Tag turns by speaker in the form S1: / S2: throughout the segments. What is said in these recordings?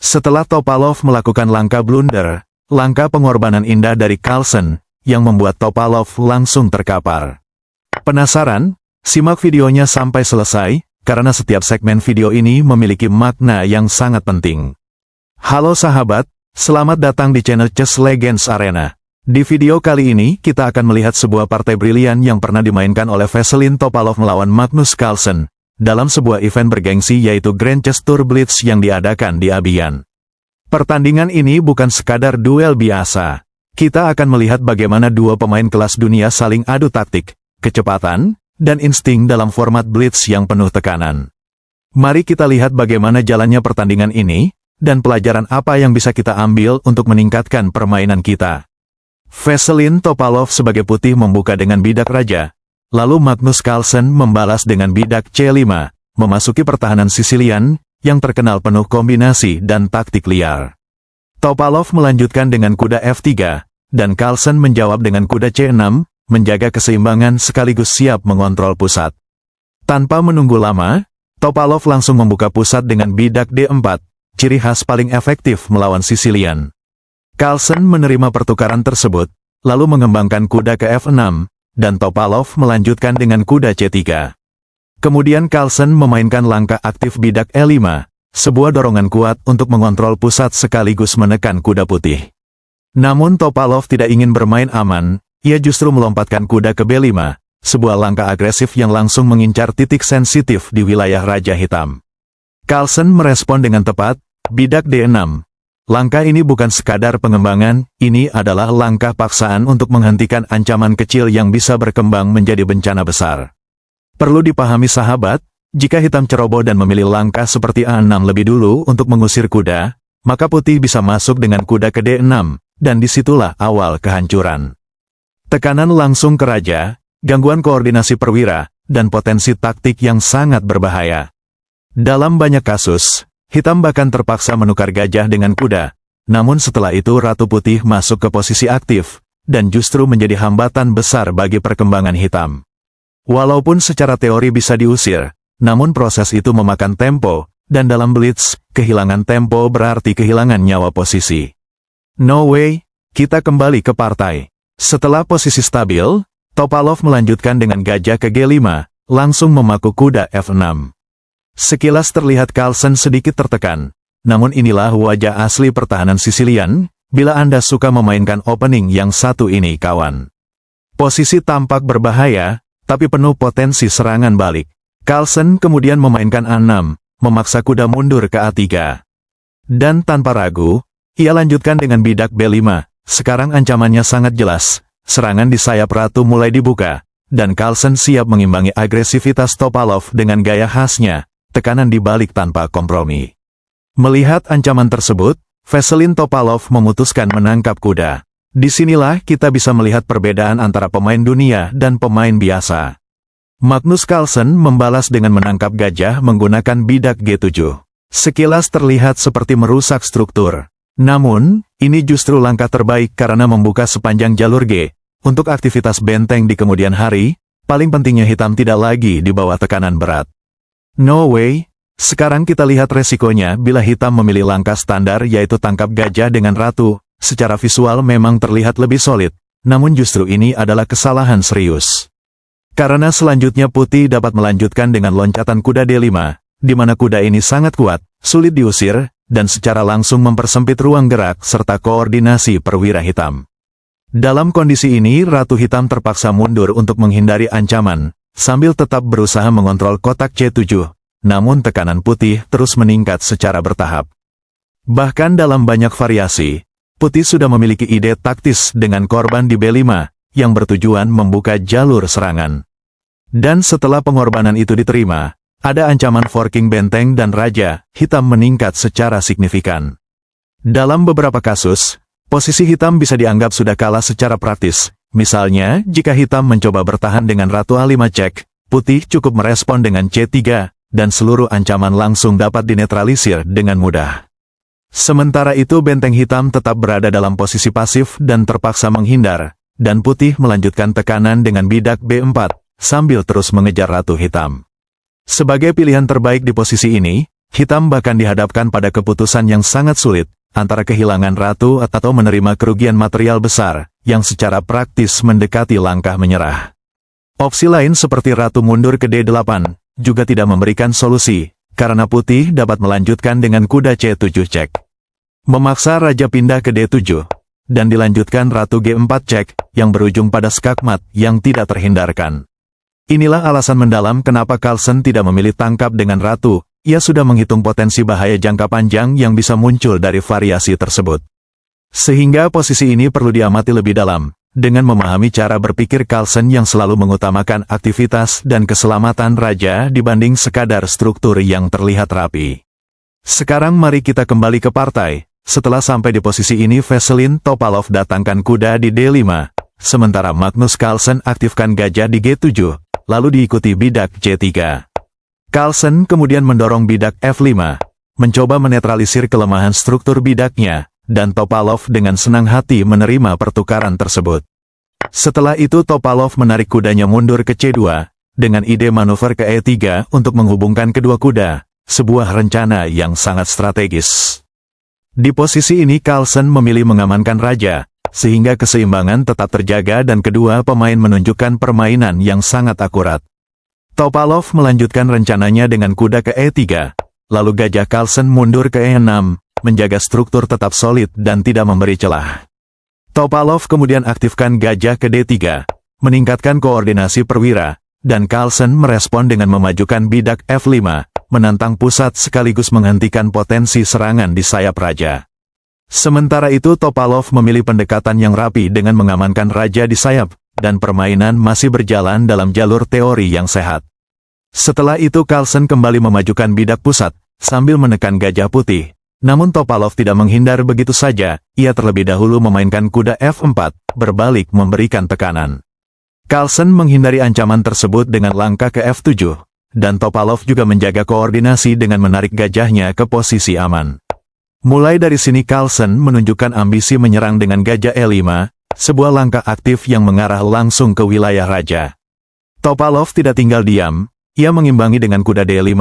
S1: Setelah Topalov melakukan langkah blunder, langkah pengorbanan indah dari Carlsen, yang membuat Topalov langsung terkapar. Penasaran? Simak videonya sampai selesai, karena setiap segmen video ini memiliki makna yang sangat penting. Halo sahabat, selamat datang di channel Chess Legends Arena. Di video kali ini, kita akan melihat sebuah partai brilian yang pernah dimainkan oleh Vasilin Topalov melawan Magnus Carlsen, dalam sebuah event bergengsi yaitu Grand Chess Tour Blitz yang diadakan di Abiyan. Pertandingan ini bukan sekadar duel biasa. Kita akan melihat bagaimana dua pemain kelas dunia saling adu taktik, kecepatan, dan insting dalam format Blitz yang penuh tekanan. Mari kita lihat bagaimana jalannya pertandingan ini, dan pelajaran apa yang bisa kita ambil untuk meningkatkan permainan kita. Vasilin Topalov sebagai putih membuka dengan bidak raja. Lalu Magnus Carlsen membalas dengan bidak C5, memasuki pertahanan Sicilian, yang terkenal penuh kombinasi dan taktik liar. Topalov melanjutkan dengan kuda F3, dan Carlsen menjawab dengan kuda C6, menjaga keseimbangan sekaligus siap mengontrol pusat. Tanpa menunggu lama, Topalov langsung membuka pusat dengan bidak D4, ciri khas paling efektif melawan Sicilian. Carlsen menerima pertukaran tersebut, lalu mengembangkan kuda ke F6, dan Topalov melanjutkan dengan kuda C3. Kemudian Carlsen memainkan langkah aktif bidak E5, sebuah dorongan kuat untuk mengontrol pusat sekaligus menekan kuda putih. Namun Topalov tidak ingin bermain aman, ia justru melompatkan kuda ke B5, sebuah langkah agresif yang langsung mengincar titik sensitif di wilayah Raja Hitam. Carlsen merespon dengan tepat, bidak D6. Langkah ini bukan sekadar pengembangan, ini adalah langkah paksaan untuk menghentikan ancaman kecil yang bisa berkembang menjadi bencana besar. Perlu dipahami sahabat, jika hitam ceroboh dan memilih langkah seperti A6 lebih dulu untuk mengusir kuda, maka putih bisa masuk dengan kuda ke D6, dan disitulah awal kehancuran. Tekanan langsung ke raja, gangguan koordinasi perwira, dan potensi taktik yang sangat berbahaya. Dalam banyak kasus, hitam bahkan terpaksa menukar gajah dengan kuda, namun setelah itu Ratu Putih masuk ke posisi aktif, dan justru menjadi hambatan besar bagi perkembangan hitam. Walaupun secara teori bisa diusir, namun proses itu memakan tempo, dan dalam Blitz, kehilangan tempo berarti kehilangan nyawa posisi. No way, kita kembali ke partai. Setelah posisi stabil, Topalov melanjutkan dengan gajah ke G5, langsung memaku kuda F6. Sekilas terlihat Carlsen sedikit tertekan, namun inilah wajah asli pertahanan Sicilian, bila Anda suka memainkan opening yang satu ini kawan. Posisi tampak berbahaya, tapi penuh potensi serangan balik. Carlsen kemudian memainkan A6, memaksa kuda mundur ke A3. Dan tanpa ragu, ia lanjutkan dengan bidak B5, sekarang ancamannya sangat jelas, serangan di sayap ratu mulai dibuka, dan Carlsen siap mengimbangi agresivitas Topalov dengan gaya khasnya. Tekanan dibalik tanpa kompromi. Melihat ancaman tersebut, Vasilin Topalov memutuskan menangkap kuda. Disinilah kita bisa melihat perbedaan antara pemain dunia dan pemain biasa. Magnus Carlsen membalas dengan menangkap gajah menggunakan bidak G7. Sekilas terlihat seperti merusak struktur. Namun, ini justru langkah terbaik karena membuka sepanjang jalur G. Untuk aktivitas benteng di kemudian hari, paling pentingnya hitam tidak lagi di bawah tekanan berat. No way, sekarang kita lihat resikonya bila hitam memilih langkah standar yaitu tangkap gajah dengan ratu, secara visual memang terlihat lebih solid, namun justru ini adalah kesalahan serius. Karena selanjutnya putih dapat melanjutkan dengan loncatan kuda D5, di mana kuda ini sangat kuat, sulit diusir, dan secara langsung mempersempit ruang gerak serta koordinasi perwira hitam. Dalam kondisi ini ratu hitam terpaksa mundur untuk menghindari ancaman, sambil tetap berusaha mengontrol kotak C7, namun tekanan putih terus meningkat secara bertahap. Bahkan dalam banyak variasi, putih sudah memiliki ide taktis dengan korban di B5, yang bertujuan membuka jalur serangan. Dan setelah pengorbanan itu diterima, ada ancaman forking benteng dan raja, hitam meningkat secara signifikan. Dalam beberapa kasus, posisi hitam bisa dianggap sudah kalah secara praktis. Misalnya, jika hitam mencoba bertahan dengan Ratu A5 cek, putih cukup merespon dengan C3, dan seluruh ancaman langsung dapat dinetralisir dengan mudah. Sementara itu benteng hitam tetap berada dalam posisi pasif dan terpaksa menghindar, dan putih melanjutkan tekanan dengan bidak B4, sambil terus mengejar Ratu Hitam. Sebagai pilihan terbaik di posisi ini, hitam bahkan dihadapkan pada keputusan yang sangat sulit, antara kehilangan ratu atau menerima kerugian material besar, yang secara praktis mendekati langkah menyerah. Opsi lain seperti ratu mundur ke D8, juga tidak memberikan solusi, karena putih dapat melanjutkan dengan kuda C7 cek. Memaksa raja pindah ke D7, dan dilanjutkan ratu G4 cek, yang berujung pada skakmat yang tidak terhindarkan. Inilah alasan mendalam kenapa Carlsen tidak memilih tangkap dengan ratu. Ia sudah menghitung potensi bahaya jangka panjang yang bisa muncul dari variasi tersebut. Sehingga posisi ini perlu diamati lebih dalam, dengan memahami cara berpikir Carlsen yang selalu mengutamakan aktivitas dan keselamatan raja dibanding sekadar struktur yang terlihat rapi. Sekarang mari kita kembali ke partai. Setelah sampai di posisi ini, Veselin Topalov datangkan kuda di D5, sementara Magnus Carlsen aktifkan gajah di G7, lalu diikuti bidak C3. Carlsen kemudian mendorong bidak F5, mencoba menetralisir kelemahan struktur bidaknya, dan Topalov dengan senang hati menerima pertukaran tersebut. Setelah itu Topalov menarik kudanya mundur ke C2, dengan ide manuver ke E3 untuk menghubungkan kedua kuda, sebuah rencana yang sangat strategis. Di posisi ini Carlsen memilih mengamankan raja, sehingga keseimbangan tetap terjaga dan kedua pemain menunjukkan permainan yang sangat akurat. Topalov melanjutkan rencananya dengan kuda ke E3, lalu gajah Carlsen mundur ke E6, menjaga struktur tetap solid dan tidak memberi celah. Topalov kemudian aktifkan gajah ke D3, meningkatkan koordinasi perwira, dan Carlsen merespon dengan memajukan bidak F5, menantang pusat sekaligus menghentikan potensi serangan di sayap raja. Sementara itu Topalov memilih pendekatan yang rapi dengan mengamankan raja di sayap, dan permainan masih berjalan dalam jalur teori yang sehat. Setelah itu Carlsen kembali memajukan bidak pusat, sambil menekan gajah putih. Namun Topalov tidak menghindar begitu saja, ia terlebih dahulu memainkan kuda F4, berbalik memberikan tekanan. Carlsen menghindari ancaman tersebut dengan langkah ke F7, dan Topalov juga menjaga koordinasi dengan menarik gajahnya ke posisi aman. Mulai dari sini Carlsen menunjukkan ambisi menyerang dengan gajah E5, sebuah langkah aktif yang mengarah langsung ke wilayah raja. Topalov tidak tinggal diam, ia mengimbangi dengan kuda D5,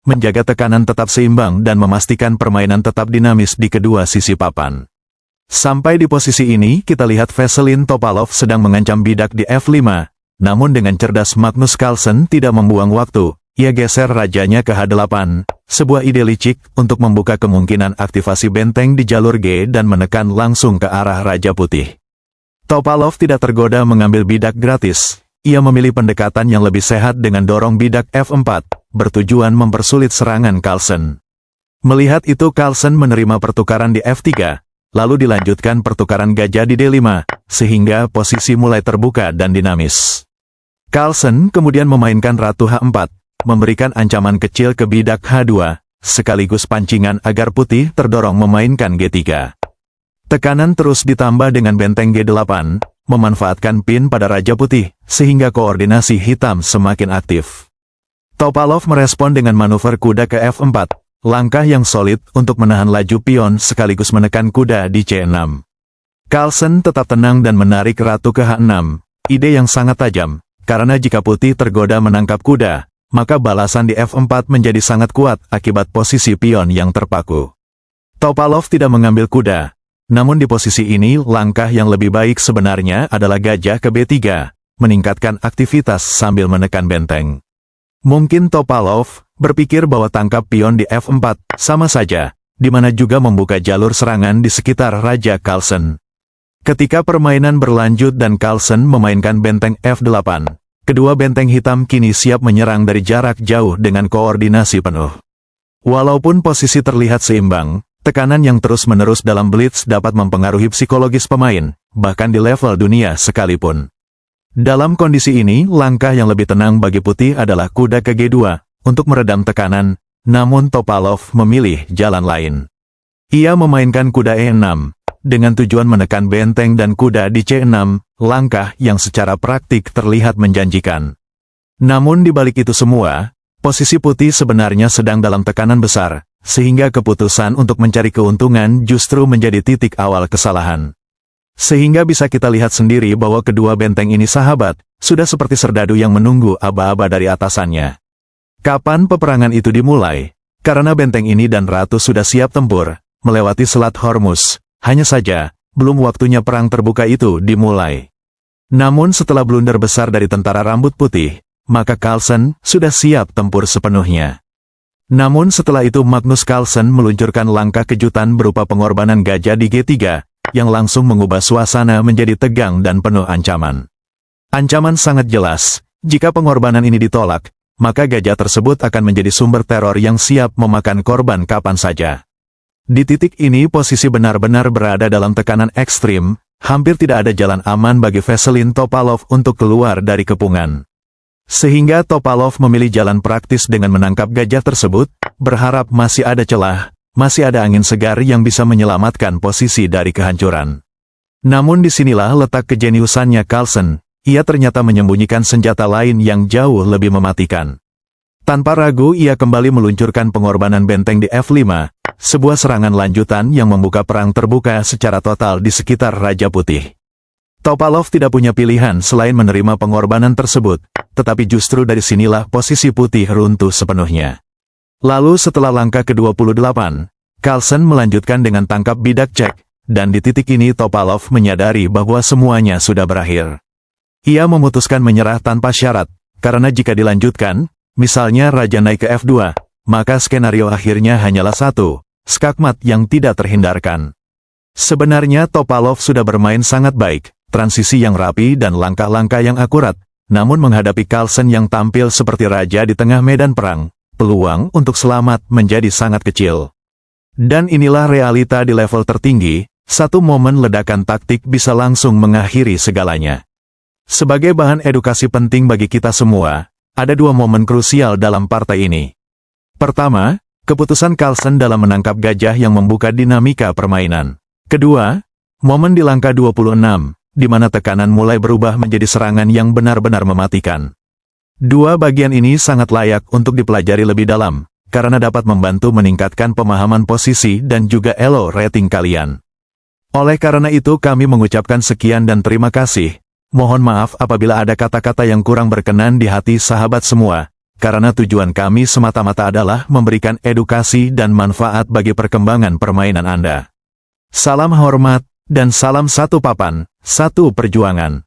S1: menjaga tekanan tetap seimbang dan memastikan permainan tetap dinamis di kedua sisi papan. Sampai di posisi ini kita lihat Veselin Topalov sedang mengancam bidak di F5, namun dengan cerdas Magnus Carlsen tidak membuang waktu, ia geser rajanya ke H8, sebuah ide licik untuk membuka kemungkinan aktivasi benteng di jalur G dan menekan langsung ke arah Raja Putih. Topalov tidak tergoda mengambil bidak gratis. Ia memilih pendekatan yang lebih sehat dengan dorong bidak F4, bertujuan mempersulit serangan Carlsen. Melihat itu Carlsen menerima pertukaran di F3, lalu dilanjutkan pertukaran gajah di D5, sehingga posisi mulai terbuka dan dinamis. Carlsen kemudian memainkan ratu H4, memberikan ancaman kecil ke bidak H2, sekaligus pancingan agar putih terdorong memainkan G3. Tekanan terus ditambah dengan benteng G8, memanfaatkan pin pada Raja Putih, sehingga koordinasi hitam semakin aktif. Topalov merespon dengan manuver kuda ke F4, langkah yang solid untuk menahan laju pion sekaligus menekan kuda di C6. Carlsen tetap tenang dan menarik ratu ke H6, ide yang sangat tajam, karena jika putih tergoda menangkap kuda, maka balasan di F4 menjadi sangat kuat akibat posisi pion yang terpaku. Topalov tidak mengambil kuda. Namun di posisi ini langkah yang lebih baik sebenarnya adalah gajah ke B3, meningkatkan aktivitas sambil menekan benteng. Mungkin Topalov berpikir bahwa tangkap pion di F4 sama saja, di mana juga membuka jalur serangan di sekitar Raja Carlsen. Ketika permainan berlanjut dan Carlsen memainkan benteng F8, kedua benteng hitam kini siap menyerang dari jarak jauh dengan koordinasi penuh. Walaupun posisi terlihat seimbang, tekanan yang terus-menerus dalam blitz dapat mempengaruhi psikologis pemain, bahkan di level dunia sekalipun. Dalam kondisi ini, langkah yang lebih tenang bagi putih adalah kuda ke G2, untuk meredam tekanan, namun Topalov memilih jalan lain. Ia memainkan kuda E6, dengan tujuan menekan benteng dan kuda di C6, langkah yang secara praktik terlihat menjanjikan. Namun di balik itu semua, posisi putih sebenarnya sedang dalam tekanan besar, sehingga keputusan untuk mencari keuntungan justru menjadi titik awal kesalahan. Sehingga bisa kita lihat sendiri bahwa kedua benteng ini sahabat, sudah seperti serdadu yang menunggu aba-aba dari atasannya. Kapan peperangan itu dimulai? Karena benteng ini dan ratu sudah siap tempur, melewati Selat Hormuz, hanya saja, belum waktunya perang terbuka itu dimulai. Namun setelah blunder besar dari tentara rambut putih, maka Carlsen sudah siap tempur sepenuhnya. Namun setelah itu Magnus Carlsen meluncurkan langkah kejutan berupa pengorbanan gajah di G3, yang langsung mengubah suasana menjadi tegang dan penuh ancaman. Ancaman sangat jelas, jika pengorbanan ini ditolak, maka gajah tersebut akan menjadi sumber teror yang siap memakan korban kapan saja. Di titik ini posisi benar-benar berada dalam tekanan ekstrim, hampir tidak ada jalan aman bagi Veselin Topalov untuk keluar dari kepungan. Sehingga Topalov memilih jalan praktis dengan menangkap gajah tersebut, berharap masih ada celah, masih ada angin segar yang bisa menyelamatkan posisi dari kehancuran. Namun disinilah letak kejeniusannya Carlsen, ia ternyata menyembunyikan senjata lain yang jauh lebih mematikan. Tanpa ragu ia kembali meluncurkan pengorbanan benteng di F5, sebuah serangan lanjutan yang membuka perang terbuka secara total di sekitar Raja Putih. Topalov tidak punya pilihan selain menerima pengorbanan tersebut, tetapi justru dari sinilah posisi putih runtuh sepenuhnya. Lalu setelah langkah ke-28, Carlsen melanjutkan dengan tangkap bidak cek, dan di titik ini Topalov menyadari bahwa semuanya sudah berakhir. Ia memutuskan menyerah tanpa syarat, karena jika dilanjutkan, misalnya Raja naik ke F2, maka skenario akhirnya hanyalah satu, skakmat yang tidak terhindarkan. Sebenarnya Topalov sudah bermain sangat baik, transisi yang rapi dan langkah-langkah yang akurat, namun menghadapi Carlsen yang tampil seperti raja di tengah medan perang, peluang untuk selamat menjadi sangat kecil. Dan inilah realita di level tertinggi, satu momen ledakan taktik bisa langsung mengakhiri segalanya. Sebagai bahan edukasi penting bagi kita semua, ada dua momen krusial dalam partai ini. Pertama, keputusan Carlsen dalam menangkap gajah yang membuka dinamika permainan. Kedua, momen di langkah 26, di mana tekanan mulai berubah menjadi serangan yang benar-benar mematikan. Dua bagian ini sangat layak untuk dipelajari lebih dalam, karena dapat membantu meningkatkan pemahaman posisi dan juga elo rating kalian. Oleh karena itu kami mengucapkan sekian dan terima kasih. Mohon maaf apabila ada kata-kata yang kurang berkenan di hati sahabat semua, karena tujuan kami semata-mata adalah memberikan edukasi dan manfaat bagi perkembangan permainan Anda. Salam hormat, dan salam satu papan, satu perjuangan.